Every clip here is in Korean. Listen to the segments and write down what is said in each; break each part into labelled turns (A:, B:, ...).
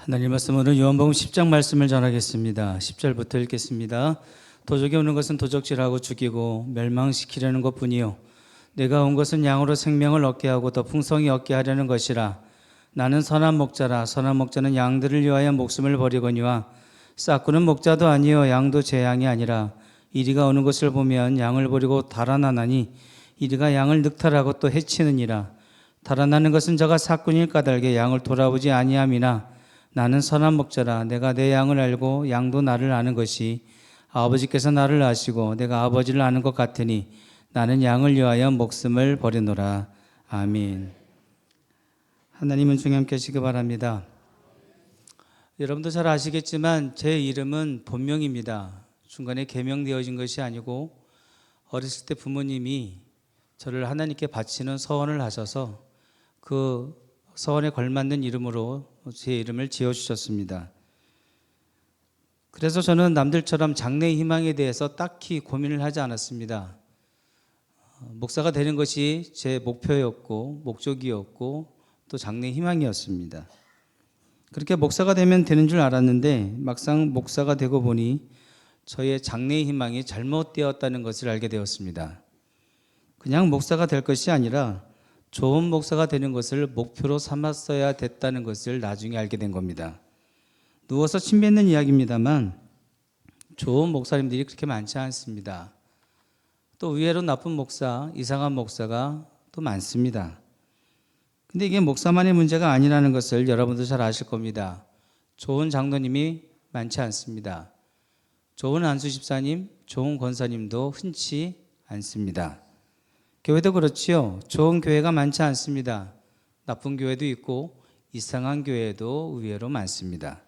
A: 하나님 말씀으로 요한복음 10장 말씀을 전하겠습니다. 10절부터 읽겠습니다. 도적이 오는 것은 도적질하고 죽이고 멸망시키려는 것뿐이요 내가 온 것은 양으로 생명을 얻게 하고 더 풍성히 얻게 하려는 것이라. 나는 선한 목자라. 선한 목자는 양들을 위하여 목숨을 버리거니와 싹구는 목자도 아니요 양도 제 양이 아니라. 이리가 오는 것을 보면 양을 버리고 달아나나니 이리가 양을 늑탈하고 또 해치느니라. 달아나는 것은 저가 삭군일 까닭에 양을 돌아보지 아니함이나. 나는 선한 목자라. 내가 내 양을 알고 양도 나를 아는 것이 아버지께서 나를 아시고 내가 아버지를 아는 것 같으니 나는 양을 위하여 목숨을 버리노라. 아멘. 하나님은 중함 계시기 바랍니다. 여러분도 잘 아시겠지만 제 이름은 본명입니다. 중간에 개명되어진 것이 아니고 어렸을 때 부모님이 저를 하나님께 바치는 서원을 하셔서 그 서원에 걸맞는 이름으로 제 이름을 지어주셨습니다. 그래서 저는 남들처럼 장래의 희망에 대해서 딱히 고민을 하지 않았습니다. 목사가 되는 것이 제 목표였고 목적이었고 또 장래의 희망이었습니다. 그렇게 목사가 되면 되는 줄 알았는데 막상 목사가 되고 보니 저의 장래의 희망이 잘못되었다는 것을 알게 되었습니다. 그냥 목사가 될 것이 아니라 좋은 목사가 되는 것을 목표로 삼았어야 됐다는 것을 나중에 알게 된 겁니다. 누워서 침 뱉는 이야기입니다만 좋은 목사님들이 그렇게 많지 않습니다. 또 의외로 나쁜 목사, 이상한 목사가 또 많습니다. 근데 이게 목사만의 문제가 아니라는 것을 여러분도 잘 아실 겁니다. 좋은 장로님이 많지 않습니다. 좋은 안수 집사님, 좋은 권사님도 흔치 않습니다. 교회도 그렇지요. 좋은 교회가 많지 않습니다. 나쁜 교회도 있고 이상한 교회도 의외로 많습니다.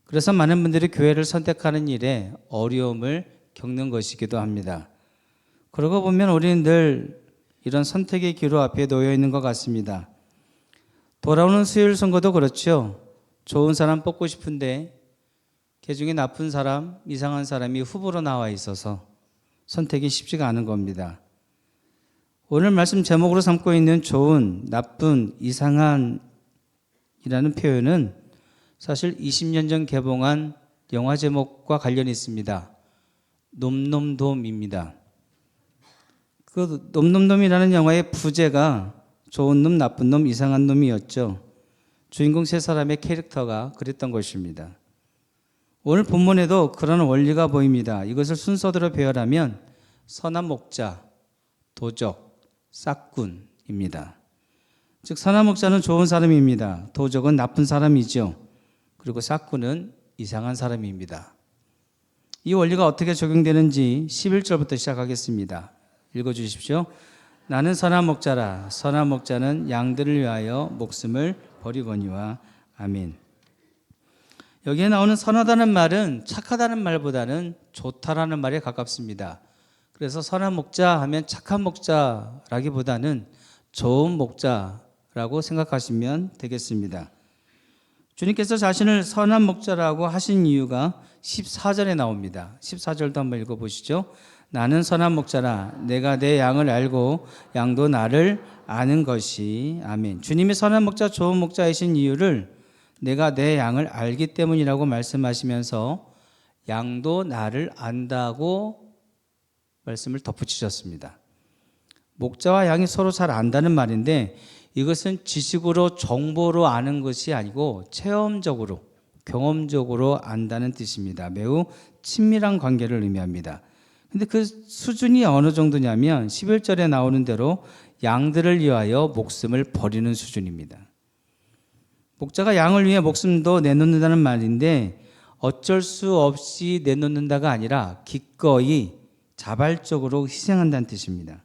A: 그래서 많은 분들이 교회를 선택하는 일에 어려움을 겪는 것이기도 합니다. 그러고 보면 우리는 늘 이런 선택의 기로 앞에 놓여 있는 것 같습니다. 돌아오는 수요일 선거도 그렇죠. 좋은 사람 뽑고 싶은데 그 중에 나쁜 사람, 이상한 사람이 후보로 나와 있어서 선택이 쉽지가 않은 겁니다. 오늘 말씀 제목으로 삼고 있는 좋은, 나쁜, 이상한 이라는 표현은 사실 20년 전 개봉한 영화 제목과 관련이 있습니다. 놈놈돔입니다. 그 놈놈돔이라는 영화의 부제가 좋은 놈, 나쁜 놈, 이상한 놈이었죠. 주인공 세 사람의 캐릭터가 그랬던 것입니다. 오늘 본문에도 그런 원리가 보입니다. 이것을 순서대로 배열하면 선한 목자, 도적, 싹군입니다. 즉 선한 목자는 좋은 사람입니다. 도적은 나쁜 사람이죠. 그리고 싹군은 이상한 사람입니다. 이 원리가 어떻게 적용되는지 11절부터 시작하겠습니다. 읽어주십시오. 나는 선한 목자라. 선한 목자는 양들을 위하여 목숨을 버리거니와. 아멘. 여기에 나오는 선하다는 말은 착하다는 말보다는 좋다라는 말에 가깝습니다. 그래서 선한 목자 하면 착한 목자라기보다는 좋은 목자라고 생각하시면 되겠습니다. 주님께서 자신을 선한 목자라고 하신 이유가 14절에 나옵니다. 14절도 한번 읽어보시죠. 나는 선한 목자라. 내가 내 양을 알고 양도 나를 아는 것이. 아멘. 주님이 선한 목자, 좋은 목자이신 이유를 내가 내 양을 알기 때문이라고 말씀하시면서 양도 나를 안다고 말씀을 덧붙이셨습니다. 목자와 양이 서로 잘 안다는 말인데 이것은 지식으로 정보로 아는 것이 아니고 체험적으로 경험적으로 안다는 뜻입니다. 매우 친밀한 관계를 의미합니다. 근데 그 수준이 어느 정도냐면 11절에 나오는 대로 양들을 위하여 목숨을 버리는 수준입니다. 목자가 양을 위해 목숨도 내놓는다는 말인데 어쩔 수 없이 내놓는다가 아니라 기꺼이 자발적으로 희생한다는 뜻입니다.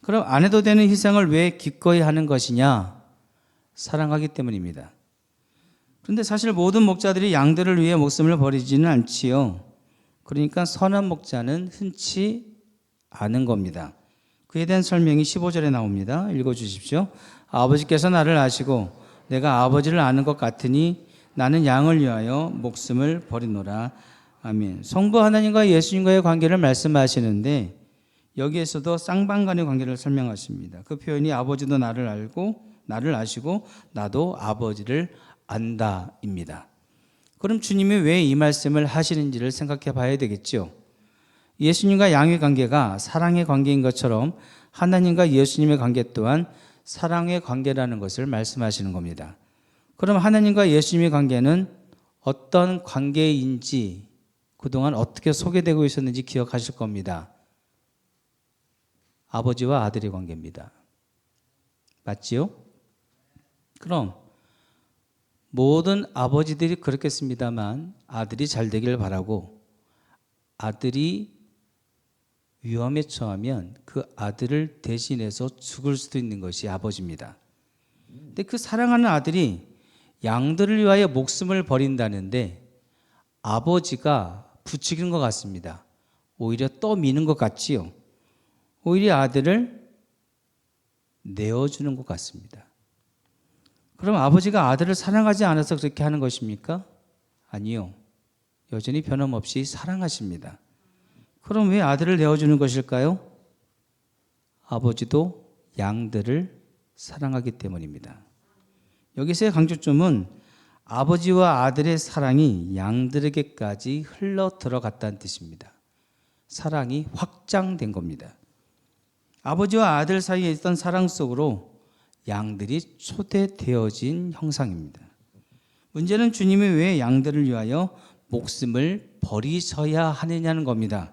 A: 그럼 안 해도 되는 희생을 왜 기꺼이 하는 것이냐? 사랑하기 때문입니다. 그런데 사실 모든 목자들이 양들을 위해 목숨을 버리지는 않지요. 그러니까 선한 목자는 흔치 않은 겁니다. 그에 대한 설명이 15절에 나옵니다. 읽어주십시오. 아버지께서 나를 아시고 내가 아버지를 아는 것 같으니 나는 양을 위하여 목숨을 버리노라. 아멘. 성부 하나님과 예수님과의 관계를 말씀하시는데 여기에서도 쌍방간의 관계를 설명하십니다. 그 표현이 아버지도 나를 알고 나를 아시고 나도 아버지를 안다입니다. 그럼 주님이 왜 이 말씀을 하시는지를 생각해 봐야 되겠죠. 예수님과 양의 관계가 사랑의 관계인 것처럼 하나님과 예수님의 관계 또한 사랑의 관계라는 것을 말씀하시는 겁니다. 그럼 하나님과 예수님의 관계는 어떤 관계인지 그동안 어떻게 소개되고 있었는지 기억하실 겁니다. 아버지와 아들의 관계입니다. 맞지요? 그럼 모든 아버지들이 그렇겠습니다만 아들이 잘 되길 바라고 아들이 위험에 처하면 그 아들을 대신해서 죽을 수도 있는 것이 아버지입니다. 근데 그 사랑하는 아들이 양들을 위하여 목숨을 버린다는데 아버지가 부추기는 것 같습니다. 오히려 떠미는 것 같지요. 오히려 아들을 내어주는 것 같습니다. 그럼 아버지가 아들을 사랑하지 않아서 그렇게 하는 것입니까? 아니요. 여전히 변함없이 사랑하십니다. 그럼 왜 아들을 내어주는 것일까요? 아버지도 양들을 사랑하기 때문입니다. 여기서의 강조점은 아버지와 아들의 사랑이 양들에게까지 흘러 들어갔다는 뜻입니다. 사랑이 확장된 겁니다. 아버지와 아들 사이에 있던 사랑 속으로 양들이 초대되어진 형상입니다. 문제는 주님이 왜 양들을 위하여 목숨을 버리셔야 하느냐는 겁니다.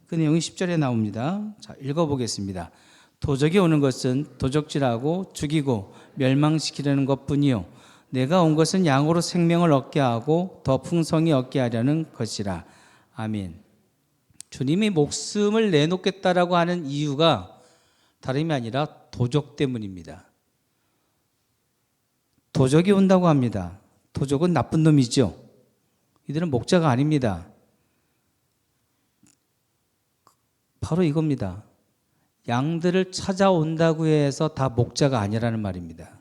A: 그 내용이 10절에 나옵니다. 자, 읽어보겠습니다. 도적이 오는 것은 도적질하고 죽이고 멸망시키려는 것뿐이요 내가 온 것은 양으로 생명을 얻게 하고 더 풍성히 얻게 하려는 것이라. 아멘. 주님이 목숨을 내놓겠다라고 하는 이유가 다름이 아니라 도적 때문입니다. 도적이 온다고 합니다. 도적은 나쁜 놈이죠. 이들은 목자가 아닙니다. 바로 이겁니다. 양들을 찾아온다고 해서 다 목자가 아니라는 말입니다.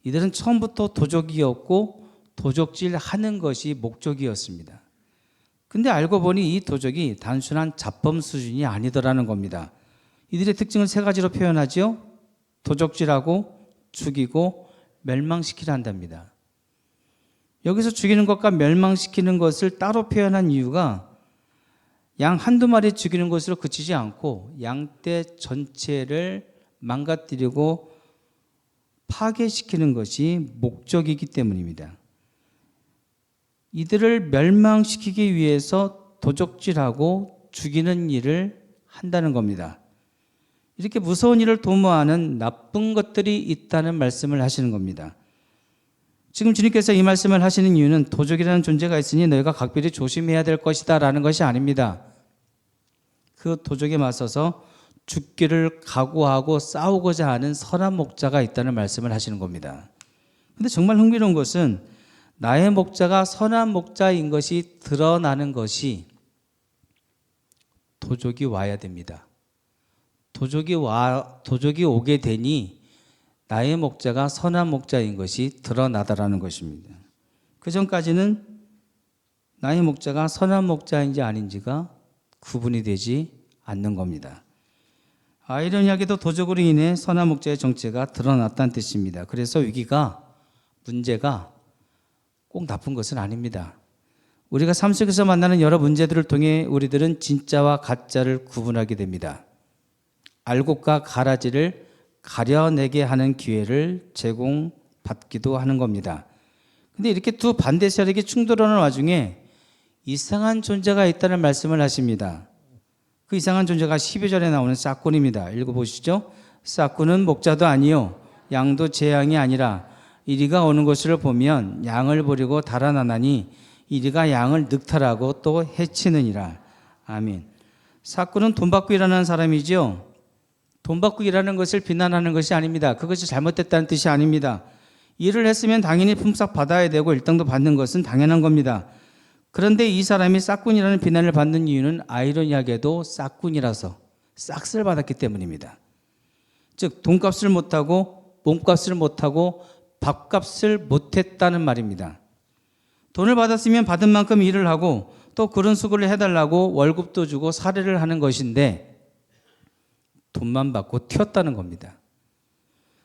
A: 이들은 처음부터 도적이었고 도적질 하는 것이 목적이었습니다. 근데 알고 보니 이 도적이 단순한 잡범 수준이 아니더라는 겁니다. 이들의 특징을 세 가지로 표현하죠. 도적질하고 죽이고 멸망시키려 한답니다. 여기서 죽이는 것과 멸망시키는 것을 따로 표현한 이유가 양 한두 마리 죽이는 것으로 그치지 않고 양떼 전체를 망가뜨리고 파괴시키는 것이 목적이기 때문입니다. 이들을 멸망시키기 위해서 도적질하고 죽이는 일을 한다는 겁니다. 이렇게 무서운 일을 도모하는 나쁜 것들이 있다는 말씀을 하시는 겁니다. 지금 주님께서 이 말씀을 하시는 이유는 도적이라는 존재가 있으니 너희가 각별히 조심해야 될 것이다 라는 것이 아닙니다. 그 도적에 맞서서 죽기를 각오하고 싸우고자 하는 선한 목자가 있다는 말씀을 하시는 겁니다. 그런데 정말 흥미로운 것은 나의 목자가 선한 목자인 것이 드러나는 것이 도적이 와야 됩니다. 도적이 오게 되니 나의 목자가 선한 목자인 것이 드러나다라는 것입니다. 그 전까지는 나의 목자가 선한 목자인지 아닌지가 구분이 되지 않는 겁니다. 아이러니하게도 도적으로 인해 선한 목자의 정체가 드러났다는 뜻입니다. 그래서 문제가 꼭 나쁜 것은 아닙니다. 우리가 삶 속에서 만나는 여러 문제들을 통해 우리들은 진짜와 가짜를 구분하게 됩니다. 알곡과 가라지를 가려내게 하는 기회를 제공받기도 하는 겁니다. 그런데 이렇게 두 반대 세력이 충돌하는 와중에 이상한 존재가 있다는 말씀을 하십니다. 그 이상한 존재가 12절에 나오는 싹군입니다. 읽어보시죠. 싹군은 목자도 아니요 양도 제 양이 아니라 이리가 오는 것을 보면 양을 버리고 달아나나니 이리가 양을 늑탈하고 또 해치느니라. 아멘. 싹군은 돈 받고 일하는 사람이죠. 돈 받고 일하는 것을 비난하는 것이 아닙니다. 그것이 잘못됐다는 뜻이 아닙니다. 일을 했으면 당연히 품삯 받아야 되고 일당도 받는 것은 당연한 겁니다. 그런데 이 사람이 싹군이라는 비난을 받는 이유는 아이러니하게도 싹군이라서 싹쓸 받았기 때문입니다. 즉 돈값을 못하고 몸값을 못하고 밥값을 못했다는 말입니다. 돈을 받았으면 받은 만큼 일을 하고 또 그런 수고를 해달라고 월급도 주고 사례를 하는 것인데 돈만 받고 튀었다는 겁니다.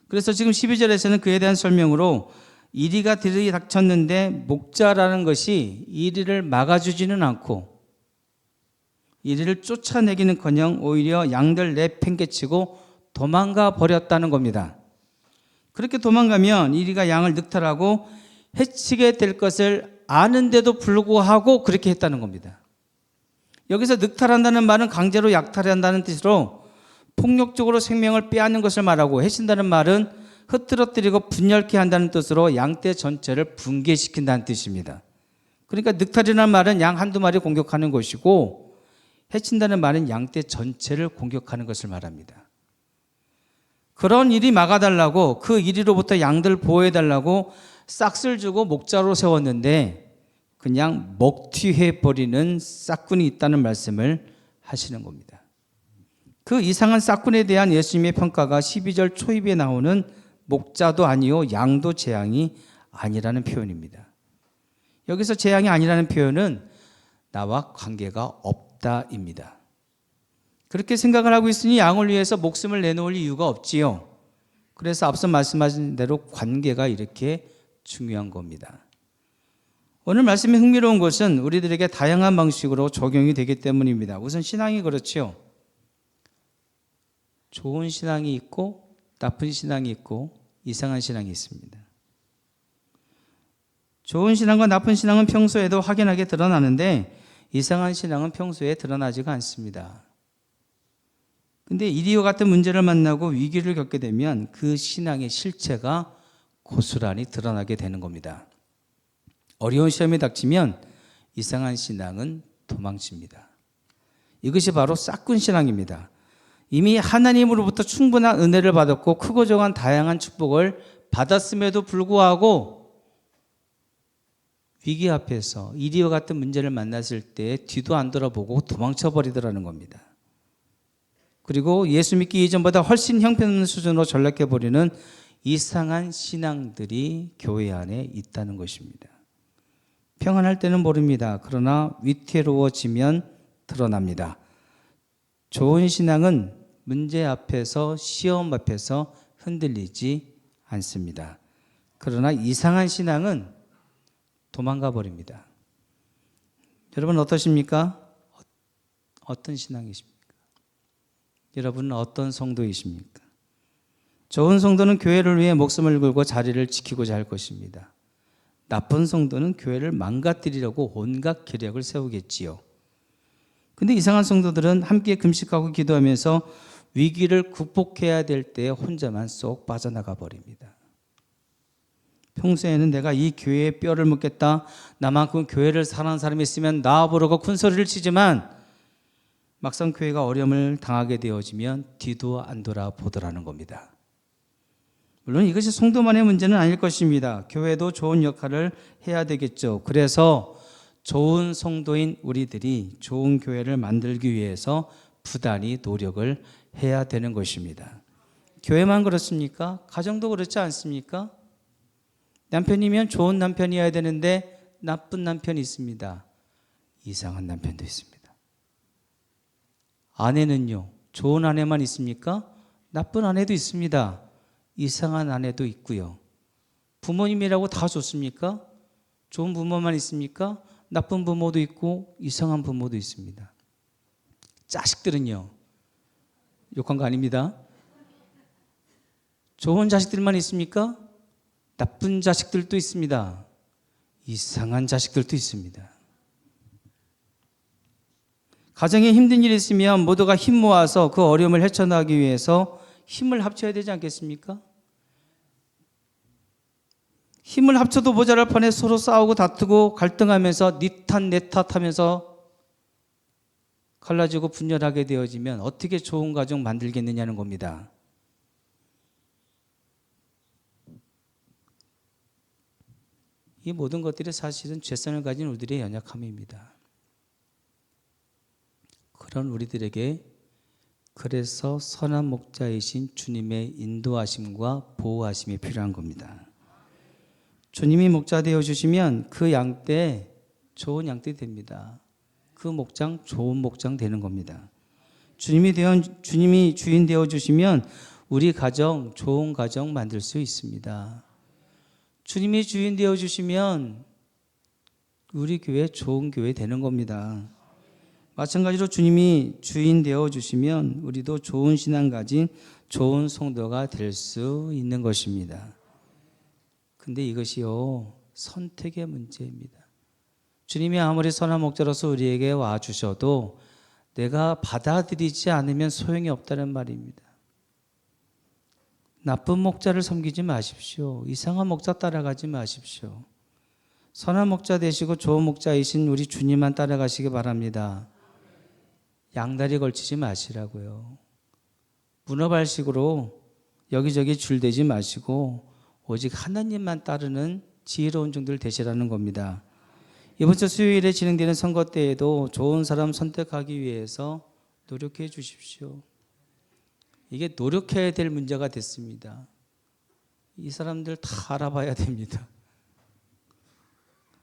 A: 그래서 지금 12절에서는 그에 대한 설명으로 이리가 들이닥쳤는데 목자라는 것이 이리를 막아주지는 않고 이리를 쫓아내기는커녕 오히려 양들 내팽개치고 도망가 버렸다는 겁니다. 그렇게 도망가면 이리가 양을 늑탈하고 해치게 될 것을 아는데도 불구하고 그렇게 했다는 겁니다. 여기서 늑탈한다는 말은 강제로 약탈한다는 뜻으로 폭력적으로 생명을 빼앗는 것을 말하고, 해친다는 말은 흐트러뜨리고 분열케 한다는 뜻으로 양떼 전체를 붕괴시킨다는 뜻입니다. 그러니까 늑탈이라는 말은 양 한두 마리 공격하는 것이고, 해친다는 말은 양떼 전체를 공격하는 것을 말합니다. 그런 일이 막아달라고, 그 이리로부터 양들 보호해달라고 싹쓸 주고 목자로 세웠는데 그냥 먹튀해버리는 싹군이 있다는 말씀을 하시는 겁니다. 그 이상한 싹군에 대한 예수님의 평가가 12절 초입에 나오는 목자도 아니요 양도 재앙이 아니라는 표현입니다. 여기서 재앙이 아니라는 표현은 나와 관계가 없다입니다. 그렇게 생각을 하고 있으니 양을 위해서 목숨을 내놓을 이유가 없지요. 그래서 앞서 말씀하신 대로 관계가 이렇게 중요한 겁니다. 오늘 말씀이 흥미로운 것은 우리들에게 다양한 방식으로 적용이 되기 때문입니다. 우선 신앙이 그렇죠. 좋은 신앙이 있고 나쁜 신앙이 있고 이상한 신앙이 있습니다. 좋은 신앙과 나쁜 신앙은 평소에도 확연하게 드러나는데 이상한 신앙은 평소에 드러나지가 않습니다. 근데 이리와 같은 문제를 만나고 위기를 겪게 되면 그 신앙의 실체가 고스란히 드러나게 되는 겁니다. 어려운 시험이 닥치면 이상한 신앙은 도망칩니다. 이것이 바로 싹군 신앙입니다. 이미 하나님으로부터 충분한 은혜를 받았고 크고 작은 다양한 축복을 받았음에도 불구하고 위기 앞에서 이리와 같은 문제를 만났을 때 뒤도 안 돌아보고 도망쳐 버리더라는 겁니다. 그리고 예수 믿기 이전보다 훨씬 형편없는 수준으로 전락해 버리는 이상한 신앙들이 교회 안에 있다는 것입니다. 평안할 때는 모릅니다. 그러나 위태로워지면 드러납니다. 좋은 신앙은 문제 앞에서, 시험 앞에서 흔들리지 않습니다. 그러나 이상한 신앙은 도망가 버립니다. 여러분 어떠십니까? 어떤 신앙이십니까? 여러분은 어떤 성도이십니까? 좋은 성도는 교회를 위해 목숨을 걸고 자리를 지키고자 할 것입니다. 나쁜 성도는 교회를 망가뜨리려고 온갖 계략을 세우겠지요. 근데 이상한 성도들은 함께 금식하고 기도하면서 위기를 극복해야 될 때 혼자만 쏙 빠져나가 버립니다. 평소에는 내가 이 교회에 뼈를 묻겠다, 나만큼 교회를 사랑하는 사람이 있으면 나와보라고 큰 소리를 치지만 막상 교회가 어려움을 당하게 되어지면 뒤도 안 돌아보더라는 겁니다. 물론 이것이 성도만의 문제는 아닐 것입니다. 교회도 좋은 역할을 해야 되겠죠. 그래서 좋은 성도인 우리들이 좋은 교회를 만들기 위해서 부단히 노력을 해야 되는 것입니다. 교회만 그렇습니까? 가정도 그렇지 않습니까? 남편이면 좋은 남편이어야 되는데 나쁜 남편이 있습니다. 이상한 남편도 있습니다. 아내는요, 좋은 아내만 있습니까? 나쁜 아내도 있습니다. 이상한 아내도 있고요. 부모님이라고 다 좋습니까? 좋은 부모만 있습니까? 나쁜 부모도 있고 이상한 부모도 있습니다. 자식들은요, 욕한 거 아닙니다. 좋은 자식들만 있습니까? 나쁜 자식들도 있습니다. 이상한 자식들도 있습니다. 가정에 힘든 일이 있으면 모두가 힘 모아서 그 어려움을 헤쳐나가기 위해서 힘을 합쳐야 되지 않겠습니까? 힘을 합쳐도 모자랄 판에 서로 싸우고 다투고 갈등하면서 네 탓 내 탓하면서 갈라지고 분열하게 되어지면 어떻게 좋은 가정 만들겠느냐는 겁니다. 이 모든 것들이 사실은 죄성을 가진 우리들의 연약함입니다. 그런 우리들에게 그래서 선한 목자이신 주님의 인도하심과 보호하심이 필요한 겁니다. 주님이 목자 되어주시면 그 양떼 좋은 양떼 됩니다. 그 목장 좋은 목장 되는 겁니다. 주님이 주인 되어주시면 우리 가정 좋은 가정 만들 수 있습니다. 주님이 주인 되어 주시면 우리 교회 좋은 교회 되는 겁니다. 마찬가지로 주님이 주인 되어 주시면 우리도 좋은 신앙 가진 좋은 성도가 될 수 있는 것입니다. 근데 이것이요, 선택의 문제입니다. 주님이 아무리 선한 목자로서 우리에게 와 주셔도 내가 받아들이지 않으면 소용이 없다는 말입니다. 나쁜 목자를 섬기지 마십시오. 이상한 목자 따라가지 마십시오. 선한 목자 되시고 좋은 목자이신 우리 주님만 따라가시기 바랍니다. 양다리 걸치지 마시라고요. 문어발식으로 여기저기 줄대지 마시고 오직 하나님만 따르는 지혜로운 종들 되시라는 겁니다. 이번 주 수요일에 진행되는 선거 때에도 좋은 사람 선택하기 위해서 노력해 주십시오. 이게 노력해야 될 문제가 됐습니다. 이 사람들 다 알아봐야 됩니다.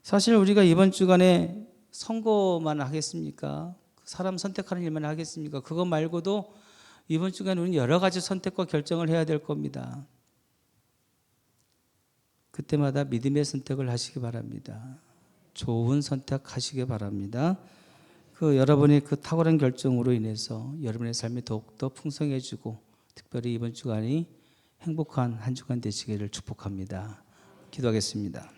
A: 사실 우리가 이번 주간에 선거만 하겠습니까? 사람 선택하는 일만 하겠습니까? 그거 말고도 이번 주간에 우리는 여러 가지 선택과 결정을 해야 될 겁니다. 그때마다 믿음의 선택을 하시기 바랍니다. 좋은 선택하시기 바랍니다. 여러분의 그 탁월한 결정으로 인해서 여러분의 삶이 더욱더 풍성해지고 특별히 이번 주간이 행복한 한 주간 되시기를 축복합니다. 기도하겠습니다.